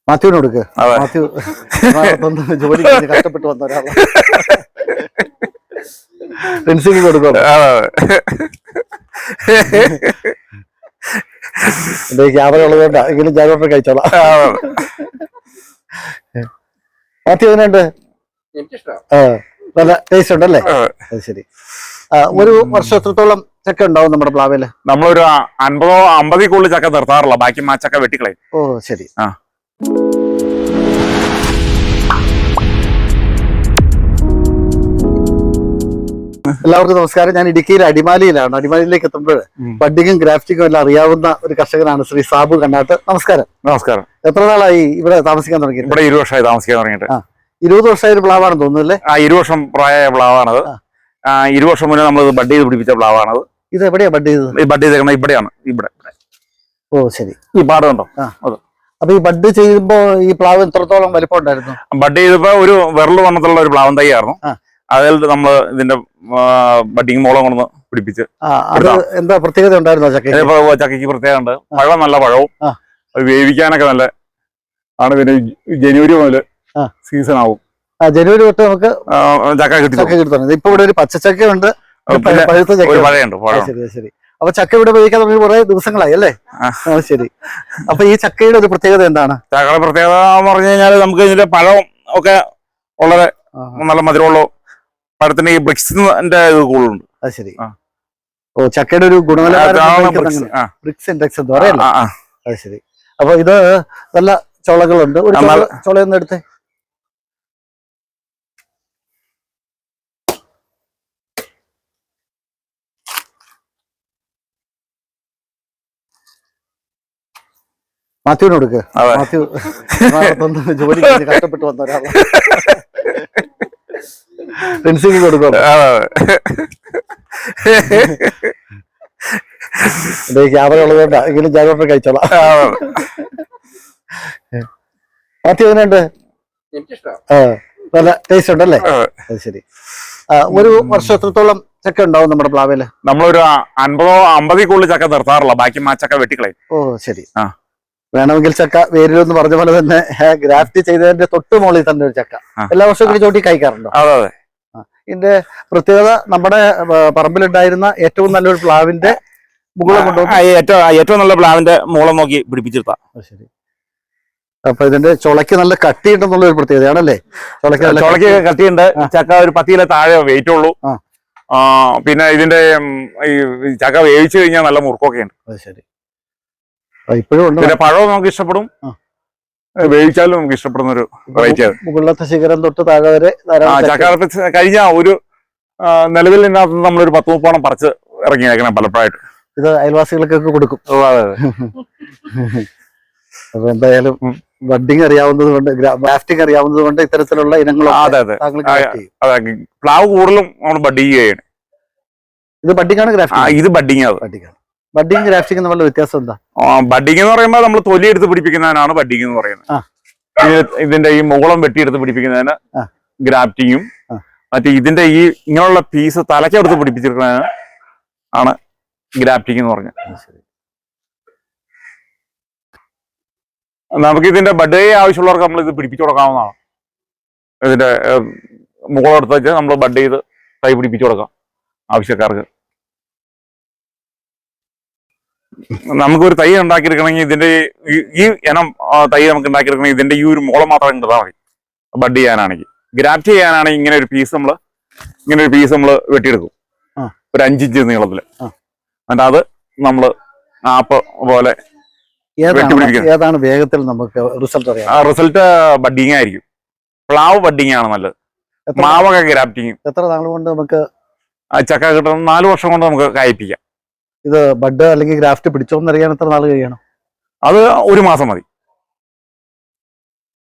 മാത്യുവിന് കൊടുക്ക്. മാത്യു ജോലി കഷ്ടപ്പെട്ട് വന്ന ഒരാളെ ഫ്രണ്ട്സിന് കൊടുക്കും. എന്റെ ക്യാമറ ഉള്ളതുകൊണ്ടാ, എങ്കിലും ജാഗ്രത കഴിച്ചോളാം. മാത്യു എങ്ങനെയുണ്ട്? നല്ല ടേസ്റ്റ് ഉണ്ടല്ലേ? അത് ശരി. ഒരു വർഷം എത്രത്തോളം ചക്ക ഉണ്ടാവും നമ്മുടെ പ്ലാവില്? നമ്മളൊരു 50 കൂടുതൽ ചക്ക നിർത്താറില്ല, ബാക്കി ചക്ക വെട്ടിക്കളയും. ഓ ശരി. എല്ലാവർക്കും നമസ്കാരം. ഞാൻ ഇടുക്കിയിലെ അടിമാലിയിലാണ്. അടിമാലിയിലേക്ക് എത്തുമ്പോൾ ബഡ്ഡിങ്ങും ഗ്രാഫ്റ്റിങ്ങും എല്ലാം അറിയാവുന്ന ഒരു കർഷകനാണ് ശ്രീ സാബു കണ്ണാട്ട്. നമസ്കാരം. നമസ്കാരം. എത്ര നാളായി ഇവിടെ താമസിക്കാൻ തുടങ്ങിയിട്ട്? ഇവിടെ 20 വർഷമായി താമസിക്കാൻ തുടങ്ങിയിട്ട്. 20 വർഷമായ ഒരു പ്ലാവാണെന്ന് തോന്നുന്നു അല്ലേ? 20 വർഷം പ്രായമായ പ്ലാവാണത്. 20 വർഷം മുന്നേ നമ്മൾ ബഡ് ചെയ്ത് പിടിപ്പിച്ച പ്ലാവാണത്. ഇത് എവിടെയാ ബഡ് ചെയ്തത്? ബഡ് ചെയ്തേക്കുന്നത് ഇവിടെയാണ്. ഇവിടെ. ഓ ശരി. ഈ പാടുണ്ടോ? അത്. അപ്പൊ ഈ ബഡ് ചെയ്യുമ്പോ ഈ പ്ലാവ് എത്രത്തോളം വലിപ്പം ഉണ്ടായിരുന്നു? ബഡ് ചെയ്തപ്പോ ഒരു വിരൽ വണ്ണത്തുള്ള ഒരു പ്ലാവൻ തൈ ആയിരുന്നു. അതിൽ നമ്മൾ ഇതിന്റെ ബഡിങ് മോളം കൊണ്ടു പിടിപ്പിച്ച്. എന്താ പ്രത്യേകത ഉണ്ടായിരുന്നോ ചക്കയ്ക്ക്? ചക്കയ്ക്ക് പ്രത്യേകത ഉണ്ട്. പഴം നല്ല പഴവും വേവിക്കാനൊക്കെ നല്ല ആണ്. പിന്നെ ജനുവരി മുതൽ സീസൺ ആവും. ജനുവരി തൊട്ട് നമുക്ക് ചക്ക കിട്ടുന്നുണ്ട്. ഇപ്പൊ ഇവിടെ ഒരു പച്ചച്ചക്ക ഉണ്ട്, പഴുത്ത ചക്ക പഴയുണ്ട്. ശരി ശരി. അപ്പൊ ചക്ക ഇവിടെ ഉപയോഗിക്കാൻ തുടങ്ങി കുറെ ദിവസങ്ങളായി അല്ലേ? ശരി. അപ്പൊ ഈ ചക്കയുടെ ഒരു പ്രത്യേകത എന്താണ്? ചക്കയുടെ പ്രത്യേകത എന്ന് പറഞ്ഞു കഴിഞ്ഞാൽ നമുക്ക് ഇതിന്റെ പഴം ഒക്കെ വളരെ നല്ല മധുരമുള്ളൂ. പഴത്തിന്റെ ഈ ബ്രിക്സിന്റെ ഇത് കൂടുതലുണ്ട്. അത് ശരി. ഓ ചക്കയുടെ ഒരു ഗുണനിലവാരം ബ്രിക്സ് ഇൻഡെക്സ് എന്ന് പറയല്ലേ? അത് ശരി. അപ്പൊ ഇത് നല്ല ചോളകളുണ്ട്. ഒരു ചോളയൊന്നും എടുത്തേ. മാത്യുവിന് കൊടുക്ക്. മാത്യു ജോലി കഷ്ടപ്പെട്ട് വന്ന ഒരാളെ ഫ്രണ്ട്സിന് കൊടുക്കും. എന്റെ ക്യാമറ ഉള്ളതുകൊണ്ടാ, എങ്കിലും ജാഗ്രത കഴിച്ചോളാം. മാത്യു എങ്ങനെയുണ്ട്? നല്ല ടേസ്റ്റ് ഉണ്ടല്ലേ? അത് ശരി. ഒരു വർഷം എത്രത്തോളം ചക്ക ഉണ്ടാവും നമ്മുടെ പ്ലാവില്? നമ്മളൊരു 50 കൂടുതൽ ചക്ക നിർത്താറില്ല, ബാക്കി ചക്ക വെട്ടിക്കളയും. ഓ ശരി. വേണമെങ്കിൽ ചക്ക വേരിലെന്ന് പറഞ്ഞ പോലെ തന്നെ ഗ്രാഫ്റ്റ് ചെയ്തതിന്റെ തൊട്ട് മുകളിൽ തന്നെ ഒരു ചക്ക എല്ലാ വർഷവും ചോട്ടി കഴിക്കാറുണ്ടോ? അതെ. ഇതിന്റെ പ്രത്യേകത നമ്മുടെ പറമ്പിലുണ്ടായിരുന്ന ഏറ്റവും നല്ലൊരു പ്ലാവിന്റെ മുകുളം കൊണ്ടുപോകും. ഏറ്റവും നല്ല പ്ലാവിന്റെ മുകുളം നോക്കി പിടിപ്പിച്ചെടുത്താ. ശരി. അപ്പൊ ഇതിന്റെ ചുളയ്ക്ക് നല്ല കട്ടിയുണ്ടെന്നുള്ള ഒരു പ്രത്യേകതയാണല്ലേ? ചുളയ്ക്ക് കട്ടിയുണ്ട്. ചക്ക ഒരു 10 കിലോ താഴെ വെയിറ്റ് ഉള്ളൂ. പിന്നെ ഇതിന്റെ ഈ ചക്ക വേവിച്ചു കഴിഞ്ഞാൽ നല്ല മുറുക്കൊക്കെ ഉണ്ട്. ശരി. ഇപ്പോഴും പിന്നെ പഴവും നമുക്ക് ഇഷ്ടപ്പെടും, വേവിച്ചാലും നമുക്ക് ഇഷ്ടപ്പെടുന്ന ഒരു വെറൈറ്റി ആണ്. മുകളിലത്തെ ശിഖരം തൊട്ട് താഴെ വരെ ചക്ക കഴിഞ്ഞ ഒരു നിലവിൽ ഇതിനകത്ത് നമ്മളൊരു 10-30 പറിച്ച് ഇറങ്ങിയേക്കണം പലപ്പോഴായിട്ട്. ഇത് അയൽവാസികൾക്കൊക്കെ കൊടുക്കും. അപ്പൊ എന്തായാലും ബഡ്ഡിങ് അറിയാവുന്നത് കൊണ്ട്, ഗ്രാഫ്റ്റിംഗ് അറിയാവുന്നത് കൊണ്ട് ഇത്തരത്തിലുള്ള ഇനങ്ങൾ. അതെ. പ്ലാവ് കൂടുതലും നമ്മൾ ബഡ് ചെയ്യുകയാണ്. ഇത് ബഡ്ഡിംഗ് ആണ്, ഗ്രാഫ്റ്റിംഗ്? ഇത് ബഡ്ഡിംഗ് ആണ്. ബഡ്ഡിംഗ് ഗ്രാഫ്റ്റിംഗ് തമ്മിലുള്ള വ്യത്യാസം എന്താ? ബഡ്ഡിംഗ് എന്ന് പറയുമ്പോൾ നമ്മൾ തൊലി എടുത്ത് പിടിപ്പിക്കുന്നതിനാണ് ബഡ്ഡിംഗ് എന്ന് പറയുന്നത്. ഇതിന്റെ ഈ മുകുളം വെട്ടിയെടുത്ത് പിടിപ്പിക്കുന്നതിന് ഗ്രാഫ്റ്റിങ്ങും, മറ്റേ ഇതിന്റെ ഈ ഇങ്ങനെയുള്ള പീസ് തലക്കെടുത്ത് പിടിപ്പിച്ചിരിക്കുന്നതിന് ആണ് ഗ്രാഫ്റ്റിംഗ് എന്ന് പറഞ്ഞത്. നമുക്ക് ഇതിന്റെ ബഡ് ആവശ്യമുള്ളവർക്ക് നമ്മൾ ഇത് പിടിപ്പിച്ചു കൊടുക്കാവുന്നതാണ്. ഇതിന്റെ മുകുളം എടുത്ത് വെച്ച് നമ്മൾ ബഡ് ചെയ്ത് തൈ പിടിപ്പിച്ചു കൊടുക്കാം ആവശ്യക്കാർക്ക്. നമുക്കൊരു തൈ ഉണ്ടാക്കിയെടുക്കണമെങ്കിൽ ഇതിന്റെ ഈ ഇനം തൈ നമുക്ക് ഉണ്ടാക്കിയെടുക്കണമെങ്കിൽ ഇതിന്റെ ഈ ഒരു മുളം മാത്രം കണ്ടാൽ മതി. ബഡ് ചെയ്യാനാണെങ്കിൽ. ഗ്രാഫ്റ്റ് ചെയ്യാനാണെങ്കിൽ ഇങ്ങനെ ഒരു പീസ് നമ്മൾ വെട്ടിയെടുക്കും, ഒരു 5 ഇഞ്ച് നീളത്തില്. എന്നിട്ട് അത് നമ്മള് ആപ്പ് പോലെ ഏതാണ് വേഗത്തിൽ നമുക്ക് റിസൾട്ട് അറിയാം? റിസൾട്ട് ബഡ്ഡിങ് ആയിരിക്കും. പ്ലാവ് ബഡ്ഡിങ് ആണ് നല്ലത്. മാവൊക്കെ ഗ്രാഫ്റ്റിങ്. എത്ര നാൾ കൊണ്ട് നമുക്ക് ചക്ക കിട്ടും? 4 വർഷം കൊണ്ട് നമുക്ക് കായ്പ്പിക്കാം. ഇത് ബഡ് അല്ലെങ്കിൽ ഗ്രാഫ്റ്റ് പിടിച്ചോന്നറിയാൻ എത്ര നാൾ കഴിയണം? അത് 1 മാസം മതി.